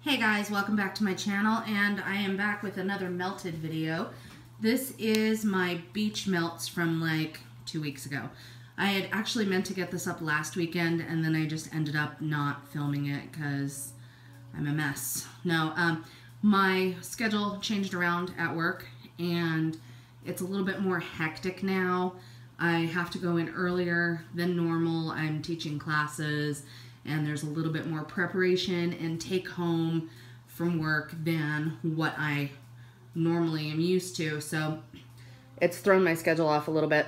Hey guys, welcome back to my channel, and I am back with another melted video. This is my beach melts from like 2 weeks ago. I had actually meant to get this up last weekend, and then I just ended up not filming it because I'm a mess. No, my schedule changed around at work, and it's a little bit more hectic now. I have to go in earlier than normal. I'm teaching classes, and there's a little bit more preparation and take home from work than what I normally am used to. So it's thrown my schedule off a little bit.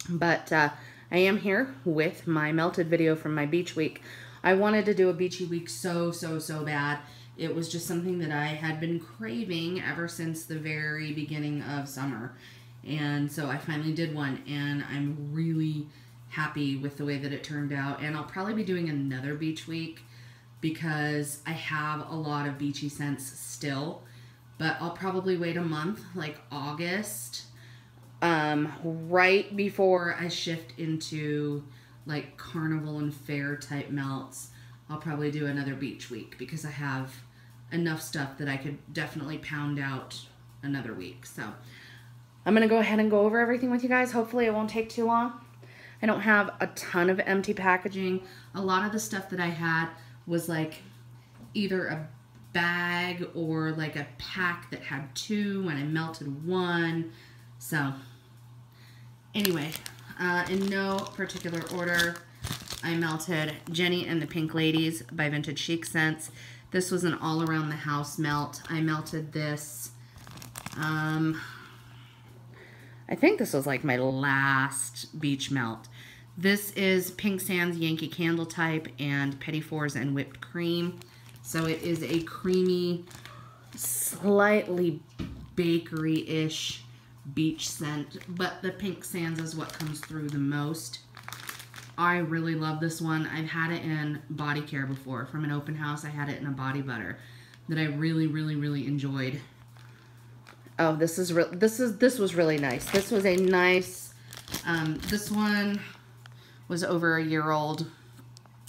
But I am here with my melted video from my beach week. I wanted to do a beachy week so bad. It was just something that I had been craving ever since the very beginning of summer. And so I finally did one, and I'm really happy with the way that it turned out. And I'll probably be doing another beach week because I have a lot of beachy scents still, but I'll probably wait a month, like August, right before I shift into like carnival and fair type melts. I'll probably do another beach week because I have enough stuff that I could definitely pound out another week. So I'm gonna go ahead and go over everything with you guys. Hopefully it won't take too long. I don't have a ton of empty packaging. A lot of the stuff that I had was like either a bag or like a pack that had two and I melted one. So anyway, in no particular order, I melted Jenny and the Pink Ladies by Vintage Chic Scents. This was an all around the house melt. I melted this, I think this was like my last beach melt. This is Pink Sands Yankee Candle Type and Petit Fours and Whipped Cream. So it is a creamy, slightly bakery-ish beach scent, but the Pink Sands is what comes through the most. I really love this one. I've had it in body care before. From an open house, I had it in a body butter that I really enjoyed. Oh, this was really nice. This was a nice, this one was over a year old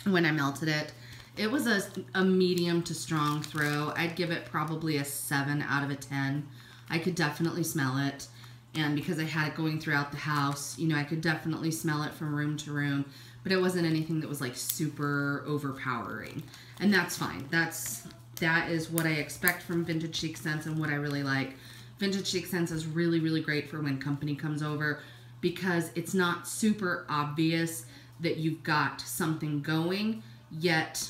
when I melted it. It was a medium to strong throw. I'd give it probably a 7 out of a 10. I could definitely smell it. And because I had it going throughout the house, you know, I could definitely smell it from room to room, but it wasn't anything that was like super overpowering. And that's fine. That is what I expect from Vintage Chic Scents and what I really like. Vintage Chic Scents is really great for when company comes over because it's not super obvious that you've got something going, yet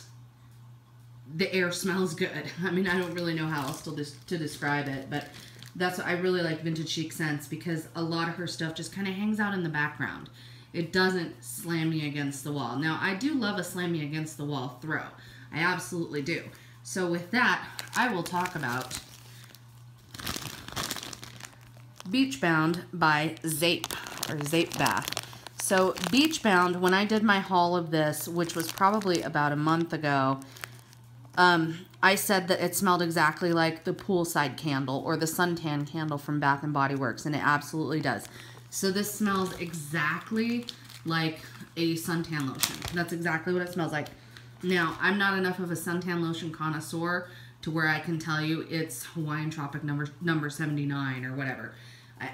the air smells good. I mean, I don't really know how else to describe it, but that's what I really like Vintage Chic Scents, because a lot of her stuff just kind of hangs out in the background. It doesn't slam me against the wall. Now, I do love a slam me against the wall throw. I absolutely do. So with that, I will talk about Beachbound by Zape, or Zape Bath. So Beachbound, when I did my haul of this, which was probably about a month ago, I said that it smelled exactly like the poolside candle or the suntan candle from Bath & Body Works, and it absolutely does. So this smells exactly like a suntan lotion. That's exactly what it smells like. Now, I'm not enough of a suntan lotion connoisseur to where I can tell you it's Hawaiian Tropic number 79 or whatever.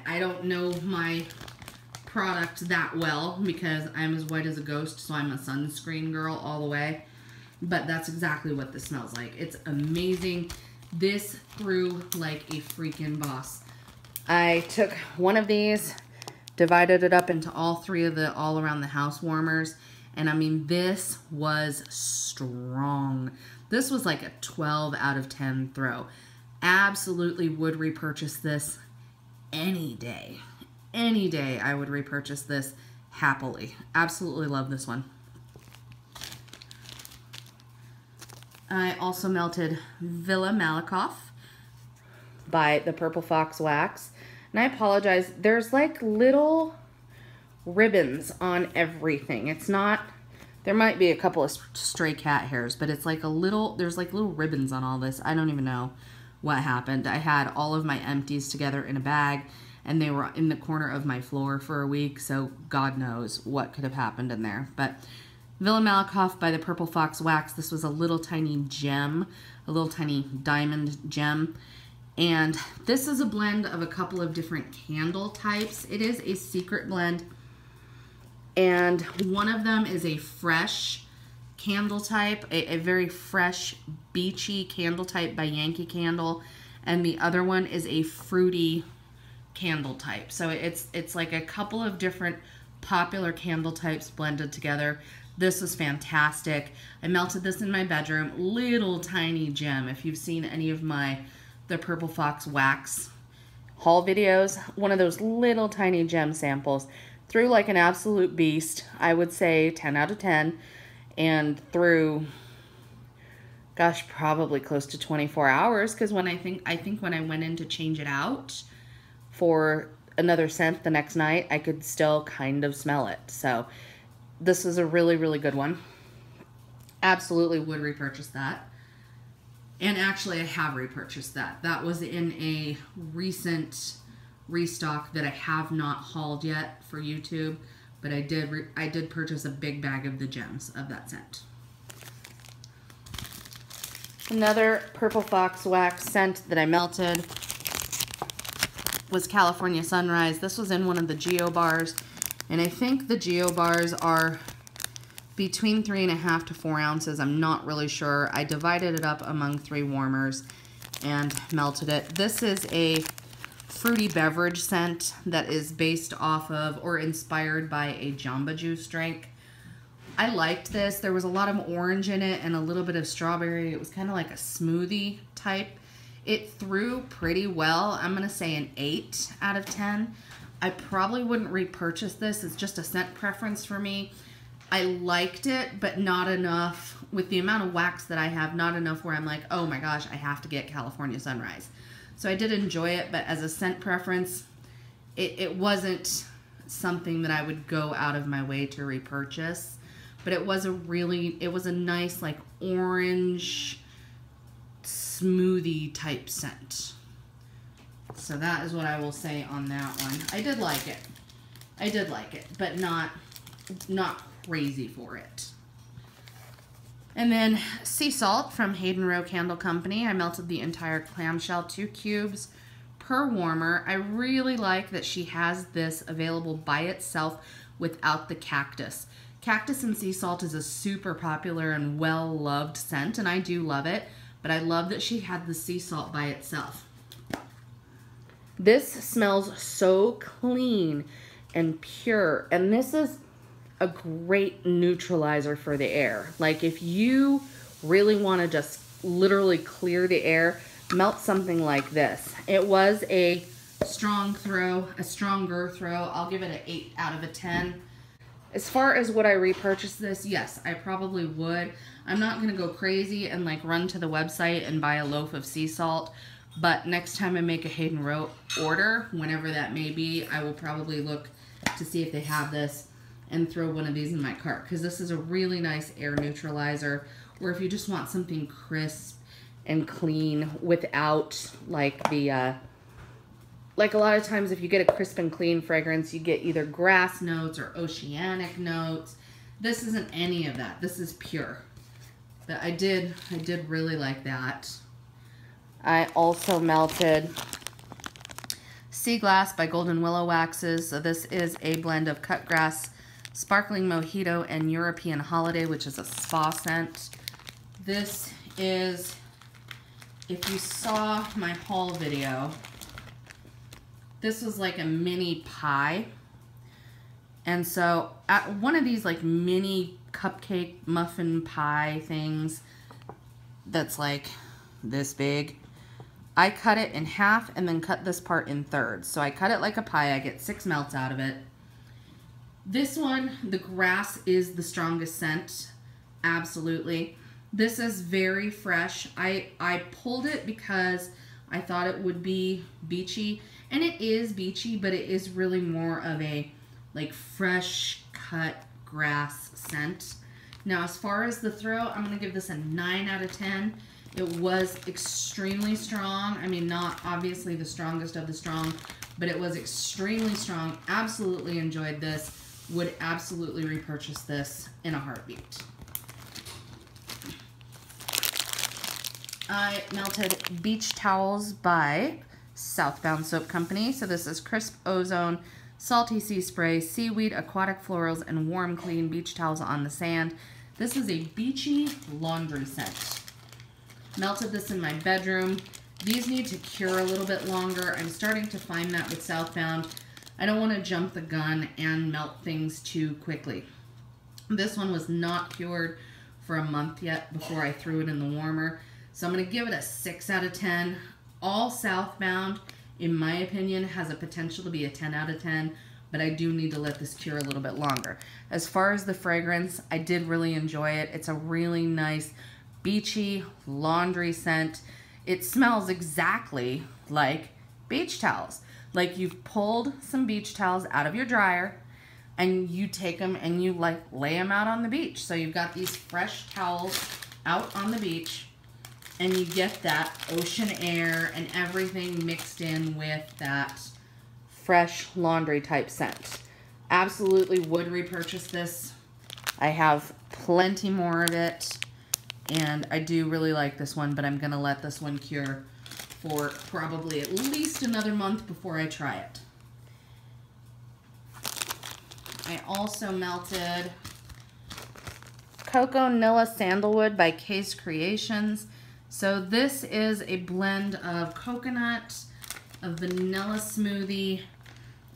I don't know my product that well because I'm as white as a ghost, so I'm a sunscreen girl all the way. But that's exactly what this smells like. It's amazing. This threw like a freaking boss. I took one of these, divided it up into all three of the all around the house warmers, and I mean, this was strong. This was like a 12 out of 10 throw. Absolutely would repurchase this any day. Any day I would repurchase this happily. Absolutely love this one. I also melted Villa Malakoff by the Purple Fox Wax. And I apologize, there's like little ribbons on everything. It's not, there might be a couple of stray cat hairs, but it's like a little, there's like little ribbons on all this. I don't even know what happened. I had all of my empties together in a bag, and they were in the corner of my floor for a week, so God knows what could have happened in there. But Villa Malakoff by the Purple Fox Wax. This was a little tiny gem, a little tiny diamond gem. And this is a blend of a couple of different candle types. It is a secret blend. And one of them is a fresh candle type, a very fresh, beachy candle type by Yankee Candle. And the other one is a fruity candle type. So it's like a couple of different popular candle types blended together. This was fantastic. I melted this in my bedroom. Little tiny gem. If you've seen any of the Purple Fox Wax haul videos, one of those little tiny gem samples. Threw like an absolute beast. I would say 10 out of 10. And through, gosh, probably close to 24 hours. Because when I think when I went in to change it out for another scent the next night, I could still kind of smell it. So this is a really, really good one. Absolutely would repurchase that. And actually I have repurchased that. That was in a recent restock that I have not hauled yet for YouTube, but I did purchase a big bag of the gems of that scent. Another Purple Fox Wax scent that I melted was California Sunrise. This was in one of the Geo bars, and I think the Geo bars are between 3.5 to 4 ounces. I'm not really sure. I divided it up among 3 warmers and melted it. This is a fruity beverage scent that is based off of or inspired by a Jamba Juice drink. I liked this. There was a lot of orange in it and a little bit of strawberry. It was kind of like a smoothie type. It threw pretty well. I'm going to say an 8 out of 10. I probably wouldn't repurchase this. It's just a scent preference for me. I liked it, but not enough. With the amount of wax that I have, not enough where I'm like, oh my gosh, I have to get California Sunrise. So I did enjoy it, but as a scent preference, it wasn't something that I would go out of my way to repurchase. But it was a nice like orange smoothie type scent. So that is what I will say on that one. I did like it, but not crazy for it. And then Sea Salt from Hayden Row Candle Company. I melted the entire clamshell, 2 cubes per warmer. I really like that she has this available by itself without the cactus. Cactus and sea salt is a super popular and well-loved scent, and I do love it, but I love that she had the sea salt by itself. This smells so clean and pure, and this is a great neutralizer for the air. Like if you really want to just literally clear the air, melt something like this. It was a strong throw, a stronger throw. I'll give it an 8 out of 10. As far as would I repurchase this, yes, I probably would. I'm not going to go crazy and like run to the website and buy a loaf of sea salt, but next time I make a Hayden Row order, whenever that may be, I will probably look to see if they have this and throw one of these in my cart, because this is a really nice air neutralizer, or if you just want something crisp and clean without like the like a lot of times if you get a crisp and clean fragrance, you get either grass notes or oceanic notes. This isn't any of that. This is pure. But I did really like that. I also melted Sea Glass by Golden Willow Waxes. So this is a blend of cut grass, Sparkling Mojito, and European Holiday, which is a spa scent. This is, if you saw my haul video, this was like a mini pie. And so at one of these like mini cupcake muffin pie things that's like this big, I cut it in half and then cut this part in thirds. So I cut it like a pie. I get 6 melts out of it. This one, the grass is the strongest scent. Absolutely. This is very fresh. I pulled it because I thought it would be beachy. And it is beachy, but it is really more of a like fresh cut grass scent. Now, as far as the throw, I'm going to give this a 9 out of 10. It was extremely strong. I mean, not obviously the strongest of the strong, but it was extremely strong. Absolutely enjoyed this. Would absolutely repurchase this in a heartbeat. I melted beach towels by Southbound Soap Company. So this is Crisp Ozone, Salty Sea Spray, Seaweed, Aquatic Florals, and Warm Clean Beach Towels on the Sand. This is a beachy laundry scent. Melted this in my bedroom. These need to cure a little bit longer. I'm starting to find that with Southbound. I don't want to jump the gun and melt things too quickly. This one was not cured for a month yet before I threw it in the warmer. So I'm going to give it a 6 out of 10. All Southbound, in my opinion, has a potential to be a 10 out of 10, but I do need to let this cure a little bit longer. As far as the fragrance, I did really enjoy it. It's a really nice, beachy laundry scent. It smells exactly like beach towels. Like you've pulled some beach towels out of your dryer and you take them and you like lay them out on the beach. So you've got these fresh towels out on the beach and you get that ocean air and everything mixed in with that fresh laundry type scent. Absolutely would repurchase this. I have plenty more of it and I do really like this one, but I'm gonna let this one cure for probably at least another month before I try it. I also melted Coco Nilla Sandalwood by Case Creations. So this is a blend of coconut, a vanilla smoothie,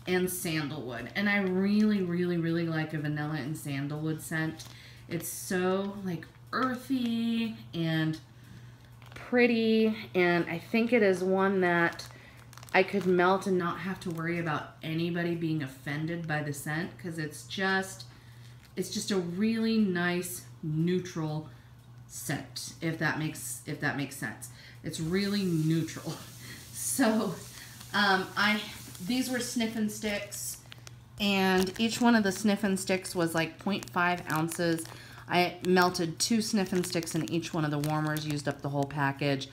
and sandalwood. And I really, really, really like a vanilla and sandalwood scent. It's so like earthy and pretty, and I think it is one that I could melt and not have to worry about anybody being offended by the scent, because it's just a really nice neutral scent, if that makes sense. It's really neutral. So these were Sniffin' Sticks, and each one of the Sniffin' Sticks was like 0.5 ounces. I melted 2 Sniffin' Sticks in each one of the warmers, used up the whole package.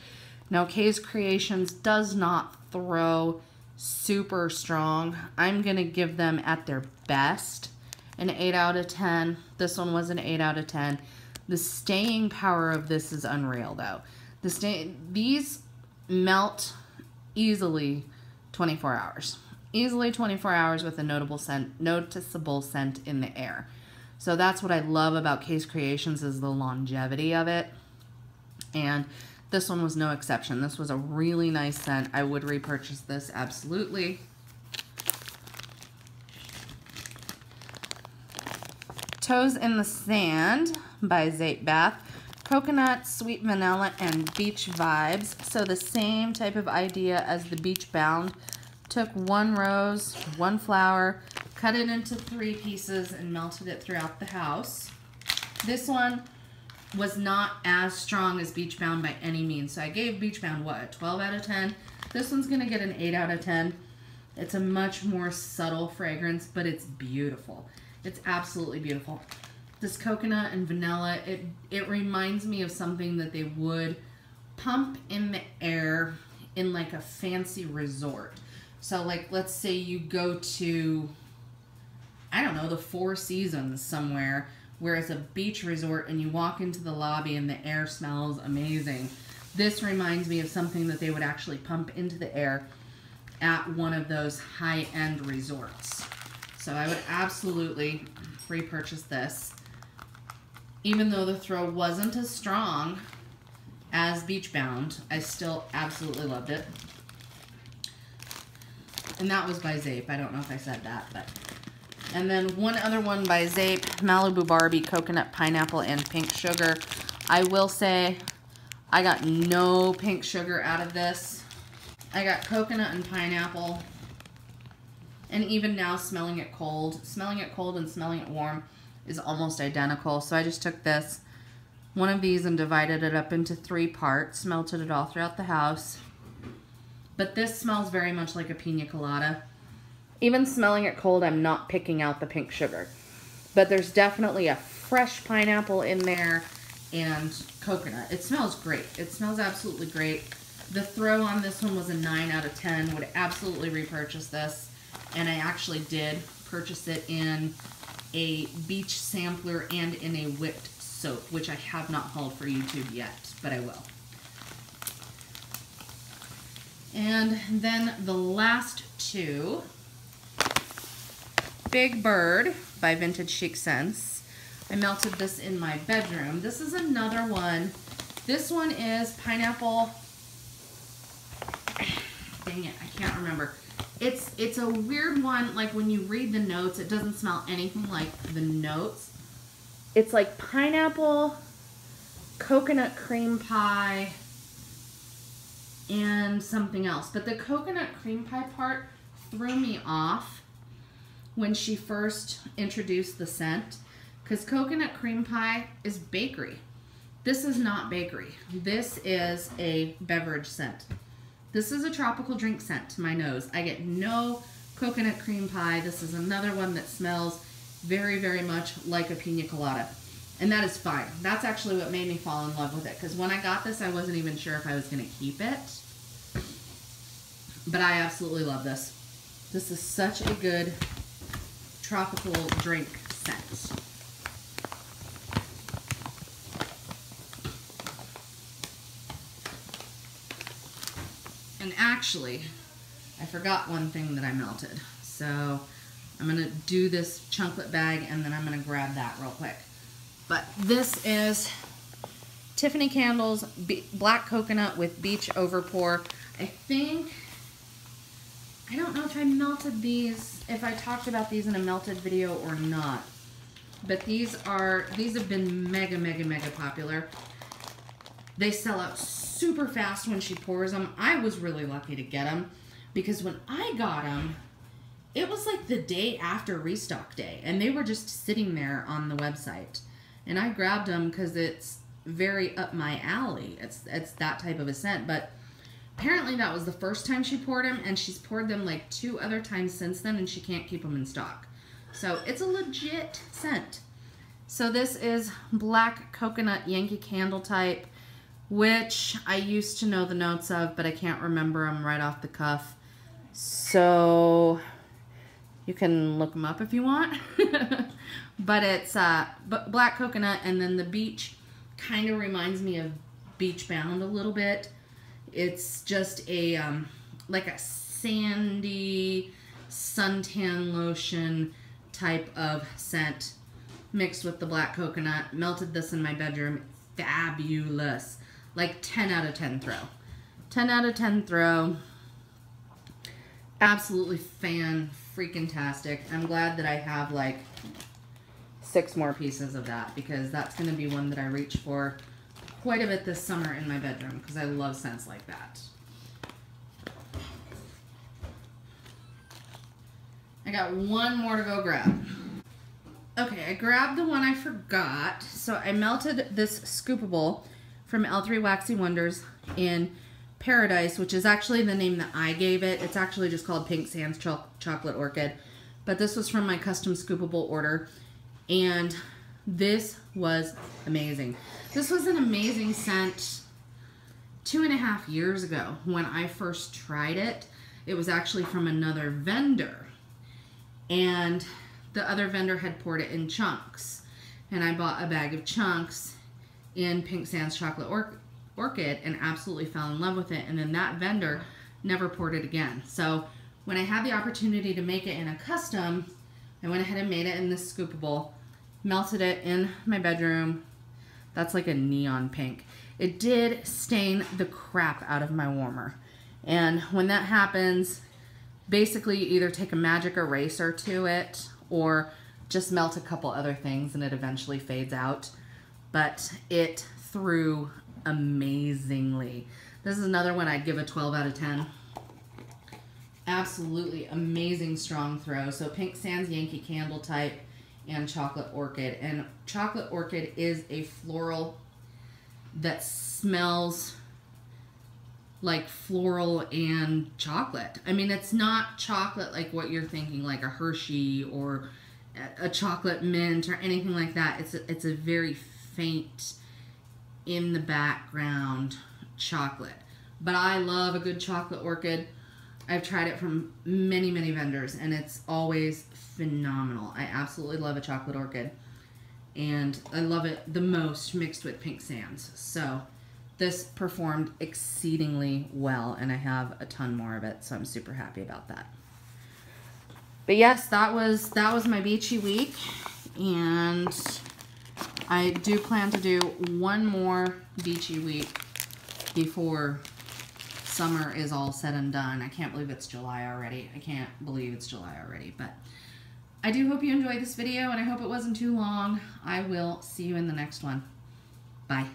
Now, Case Creations does not throw super strong. I'm going to give them at their best an 8 out of 10. This one was an 8 out of 10. The staying power of this is unreal, though. These melt easily 24 hours. Easily 24 hours with a noticeable scent in the air. So that's what I love about Case Creations, is the longevity of it. And this one was no exception. This was a really nice scent. I would repurchase this, absolutely. Toes in the Sand by Zape Bath. Coconut, sweet vanilla, and beach vibes. So the same type of idea as the Beach Bound. Took 1 rose, 1 flower, cut it into 3 pieces, and melted it throughout the house. This one was not as strong as Beach Bound by any means. So I gave Beach Bound, what, a 12 out of 10? This one's going to get an 8 out of 10. It's a much more subtle fragrance, but it's beautiful. It's absolutely beautiful. This coconut and vanilla, it reminds me of something that they would pump in the air in like a fancy resort. So like, let's say you go to, I don't know, the Four Seasons somewhere where it's a beach resort and you walk into the lobby and the air smells amazing. This reminds me of something that they would actually pump into the air at one of those high-end resorts. So I would absolutely repurchase this. Even though the throw wasn't as strong as Beach Bound, I still absolutely loved it. And that was by Zape. I don't know if I said that, but. And then one other one by Zape, Malibu Barbie, Coconut, Pineapple, and Pink Sugar. I will say I got no pink sugar out of this. I got coconut and pineapple. And even now, smelling it cold and smelling it warm is almost identical. So I just took one of these and divided it up into 3 parts, melted it all throughout the house. But this smells very much like a pina colada. Even smelling it cold, I'm not picking out the pink sugar. But there's definitely a fresh pineapple in there and coconut. It smells great. It smells absolutely great. The throw on this one was a 9 out of 10. Would absolutely repurchase this. And I actually did purchase it in a beach sampler and in a whipped soap, which I have not hauled for YouTube yet, but I will. And then the last two, Big Bird by Vintage Chic Scents. I melted this in my bedroom. This is another one. This one is pineapple. Dang it, I can't remember. It's a weird one. Like when you read the notes, it doesn't smell anything like the notes. It's like pineapple, coconut cream pie, and something else. But the coconut cream pie part threw me off when she first introduced the scent, because coconut cream pie is bakery. This is not bakery. This is a beverage scent. This is a tropical drink scent to my nose. I get no coconut cream pie. This is another one that smells very, very much like a pina colada. And that is fine. That's actually what made me fall in love with it, because when I got this, I wasn't even sure if I was going to keep it. But I absolutely love this. This is such a good tropical drink scent. And actually, I forgot one thing that I melted. So I'm going to do this chunklet bag and then I'm going to grab that real quick. But this is Tiffany Candles Black Coconut with Beach Overpour. I don't know if I melted these, if I talked about these in a melted video or not. But these have been mega, mega, mega popular. They sell out super fast when she pours them. I was really lucky to get them because when I got them, it was like the day after restock day and they were just sitting there on the website. And I grabbed them because it's very up my alley. It's that type of a scent. But apparently that was the first time she poured them, and she's poured them like 2 other times since then, and she can't keep them in stock. So it's a legit scent. So this is Black Coconut Yankee Candle type, which I used to know the notes of, but I can't remember them right off the cuff. So you can look them up if you want. But it's Black Coconut, and then the beach kind of reminds me of Beach Bound a little bit. It's just a like a sandy suntan lotion type of scent mixed with the black coconut. Melted this in my bedroom. Fabulous. Like 10 out of 10 throw. 10 out of 10 throw. Absolutely freaking-tastic. I'm glad that I have like 6 more pieces of that, because that's going to be one that I reach for quite a bit this summer in my bedroom, because I love scents like that. I got one more to go grab. Okay, I grabbed the one I forgot. So I melted this Scoopable from L3 Waxy Wonders in Paradise, which is actually the name that I gave it. It's actually just called Pink Sands Chocolate Orchid. But this was from my custom Scoopable order. And this was amazing. This was an amazing scent 2.5 years ago when I first tried it. It was actually from another vendor. And the other vendor had poured it in chunks. And I bought a bag of chunks in Pink Sands Chocolate Orchid and absolutely fell in love with it. And then that vendor never poured it again. So when I had the opportunity to make it in a custom, I went ahead and made it in this Scoopable, melted it in my bedroom. That's like a neon pink. It did stain the crap out of my warmer. And when that happens, basically you either take a magic eraser to it or just melt a couple other things and it eventually fades out. But it threw amazingly. This is another one I'd give a 12 out of 10. Absolutely amazing strong throw. So Pink Sands Yankee Candle type and Chocolate Orchid. And Chocolate Orchid is a floral that smells like floral and chocolate. I mean, it's not chocolate like what you're thinking, like a Hershey or a chocolate mint or anything like that. It's a very faint, in the background chocolate. But I love a good Chocolate Orchid. I've tried it from many, many vendors, and it's always phenomenal. I absolutely love a chocolate orchid, and I love it the most mixed with pink sands. So this performed exceedingly well, and I have a ton more of it, so I'm super happy about that. But yes, that was my beachy week, and I do plan to do one more beachy week before summer is all said and done. I can't believe it's July already. I can't believe it's July already, but I do hope you enjoyed this video, and I hope it wasn't too long. I will see you in the next one. Bye.